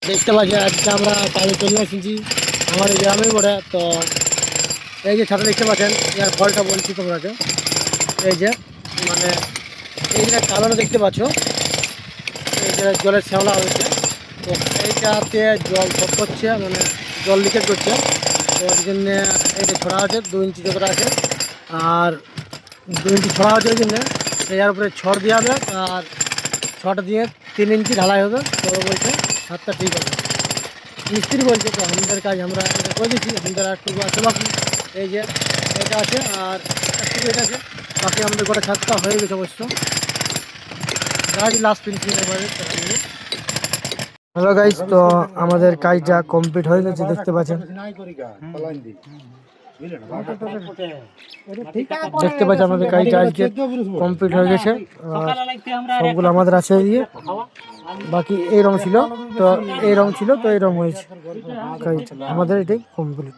দেখতে পাচ্ছি আজকে আমরা কাজে চলে এসেছি আমার এই গ্রামের পরে। তো এই যে ছাতা দেখতে পাচ্ছেন, এর ফলটা বলছি তোমরাকে। এই যে মানে এই যে কালোটা দেখতে পাচ্ছ, এই যে জলের শ্যাওলা হয়েছে। তো এইটাতে জল সব করছে, মানে জল লিকেজ করছে। তো ওই জন্যে এইটা ছড়া আছে 2 ইঞ্চি যতটা আছে, আর 2 ইঞ্চি ছড়া আছে। ওই জন্যে এর উপরে ছড় দেওয়া হবে, আর ছটা দিয়ে 3 ইঞ্চি ঢালাই হবে। তো বলছে ছাদটা ঠিক হবে, মিস্ত্রি বলছে। তো আমাদের কাজ আমরা এটা করে দিচ্ছি, আমাদের একটুকু আছে বাকি। এই যে এটা আছে আর একটুকু এটা আছে বাকি, আমাদের গোটা ছাদটা হয়ে গেছে অবশ্য। গাড়ি লাস্ট ফিনিশিং এবারে। হ্যালো গাইস, তো আমাদের কাজটা কমপ্লিট হয়ে গেছে দেখতে পাচ্ছেন। দেখতে পাচ্ছি আমাদের কাজটা আজকে কমপ্লিট হয়ে গেছে। সবগুলো আমাদের আছে দিয়ে, বাকি এই রং ছিল, তো এই রং ছিল, তো এই রং হয়েছে। কাজটা আমাদের এটাই কমপ্লিট।